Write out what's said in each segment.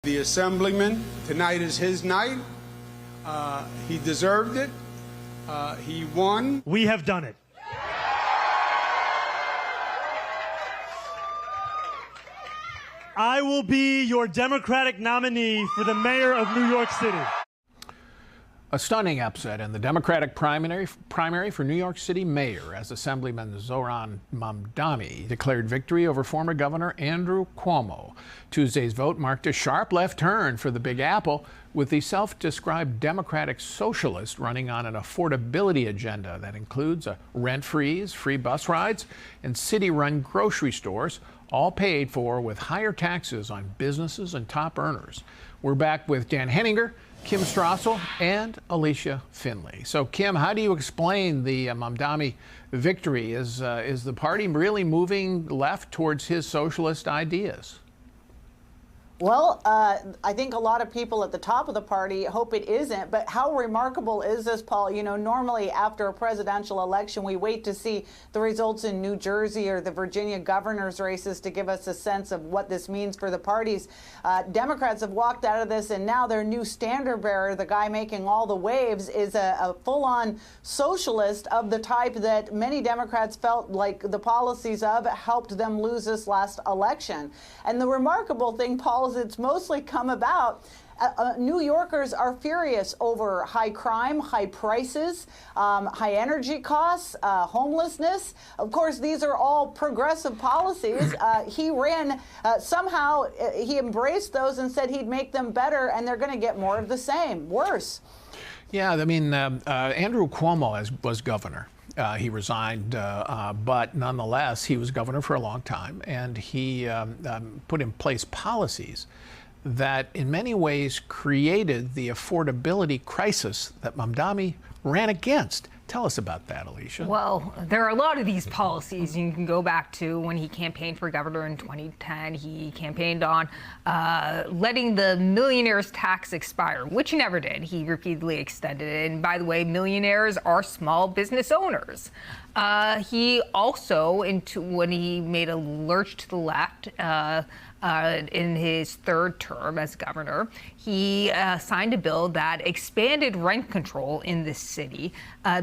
The Assemblyman, tonight is his night. He deserved it. He won. We have done it. I will be your Democratic nominee for the mayor of New York City. A stunning upset in the Democratic primary for New York City mayor as Assemblyman Zohran Mamdani declared victory over former Governor Andrew Cuomo. Tuesday's vote marked a sharp left turn for the Big Apple, with the self-described Democratic socialist running on an affordability agenda that includes a rent freeze, free bus rides, and city-run grocery stores, all paid for with higher taxes on businesses and top earners. We're back with Dan Henninger, Kim Strassel, and Alicia Finley. So, Kim, how do you explain the Mamdani victory? Is the party really moving left towards his socialist ideas? Well, I think a lot of people at the top of the party hope it isn't. But how remarkable is this, Paul? You know, normally after a presidential election, we wait to see the results in New Jersey or the Virginia governor's races to give us a sense of what this means for the parties. Democrats have walked out of this, and now their new standard bearer, the guy making all the waves, is a full-on socialist of the type that many Democrats felt like the policies of helped them lose this last election. And the remarkable thing, Paul, it's mostly come about. New Yorkers are furious over high crime, high prices, high energy costs, homelessness. Of course, these are all progressive policies. He ran, somehow he embraced those and said he'd make them better, and they're going to get more of the same, worse. Yeah, I mean, Andrew Cuomo was governor. He resigned, but nonetheless, he was governor for a long time, and he put in place policies that in many ways created the affordability crisis that Mamdani ran against. Tell us about that, Alicia. Well, there are a lot of these policies. You can go back to when he campaigned for governor in 2010. He campaigned on letting the millionaires' tax expire, which he never did. He repeatedly extended it. And by the way, millionaires are small business owners. He also, when he made a lurch to the left, in his third term as governor, he signed a bill that expanded rent control in this city,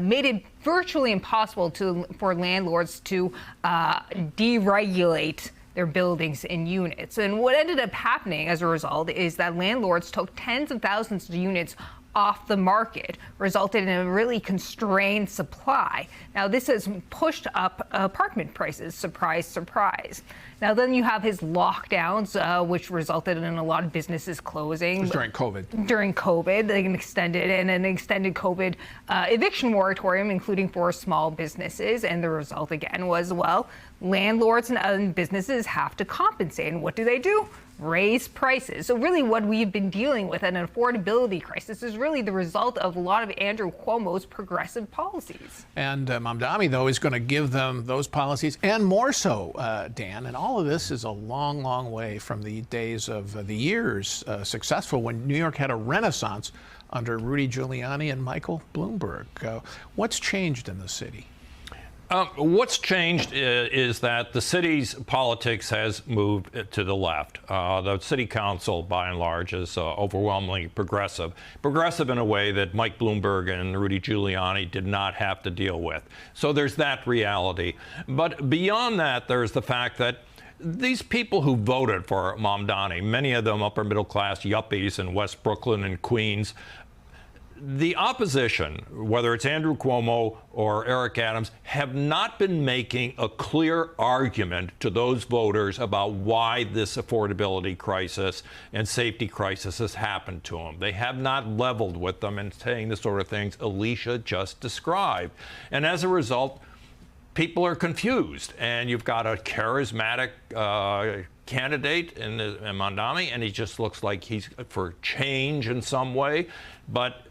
made it virtually impossible for landlords to deregulate their buildings in units. And what ended up happening as a result is that landlords took tens of thousands of units off the market, resulted in a really constrained supply. Now, this has pushed up apartment prices, surprise, surprise. Now, then you have his lockdowns, which resulted in a lot of businesses closing. During COVID. During COVID, an extended COVID eviction moratorium, including for small businesses. And the result, again, was, well, landlords and businesses have to compensate. And what do? Raise prices. So really what we've been dealing with, an affordability crisis, is really the result of a lot of Andrew Cuomo's progressive policies. And Mamdani, though, is going to give them those policies and more so, Dan. And all of this is a long, long way from the days of the years successful when New York had a renaissance under Rudy Giuliani and Michael Bloomberg. What's changed in the city? What's changed is that the city's politics has moved to the left. The city council, by and large, is overwhelmingly progressive in a way that Mike Bloomberg and Rudy Giuliani did not have to deal with. So there's that reality. But beyond that, there's the fact that these people who voted for Mamdani, many of them upper middle class yuppies in West Brooklyn and Queens, the opposition, whether it's Andrew Cuomo or Eric Adams, have not been making a clear argument to those voters about why this affordability crisis and safety crisis has happened to them. They have not leveled with them and saying the sort of things Alicia just described. And as a result, people are confused. And you've got a charismatic candidate in Mamdani, and he just looks like he's for change in some way. But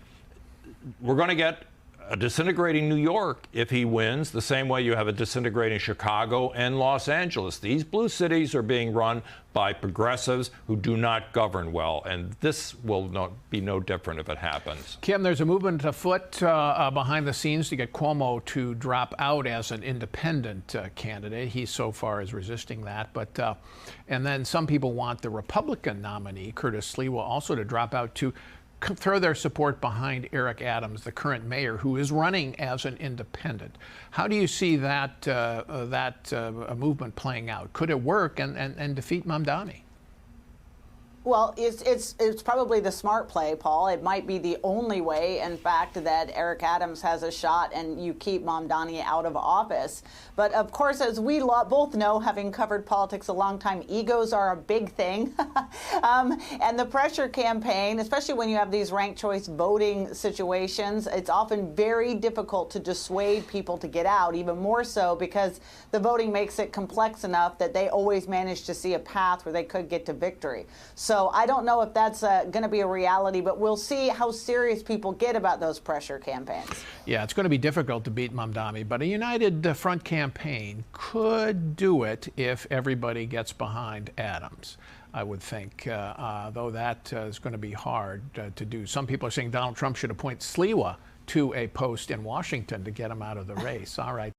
we're going to get a disintegrating New York if he wins, the same way you have a disintegrating Chicago and Los Angeles. These blue cities are being run by progressives who do not govern well, and this will be no different if it happens. Kim, there's a movement afoot behind the scenes to get Cuomo to drop out as an independent candidate. He so far is resisting that, but and then some people want the Republican nominee, Curtis Sliwa, also to drop out to throw their support behind Eric Adams, the current mayor, who is running as an independent. How do you see that movement playing out? Could it work and defeat Mamdani? Well, it's probably the smart play, Paul. It might be the only way, in fact, that Eric Adams has a shot and you keep Mamdani out of office. But of course, as we both know, having covered politics a long time, egos are a big thing. And the pressure campaign, especially when you have these ranked choice voting situations, it's often very difficult to dissuade people to get out, even more so because the voting makes it complex enough that they always manage to see a path where they could get to victory. So I don't know if that's going to be a reality, but we'll see how serious people get about those pressure campaigns. Yeah, it's going to be difficult to beat Mamdani, but a united front campaign could do it if everybody gets behind Adams, I would think, though that is going to be hard to do. Some people are saying Donald Trump should appoint Sliwa to a post in Washington to get him out of the race. All right.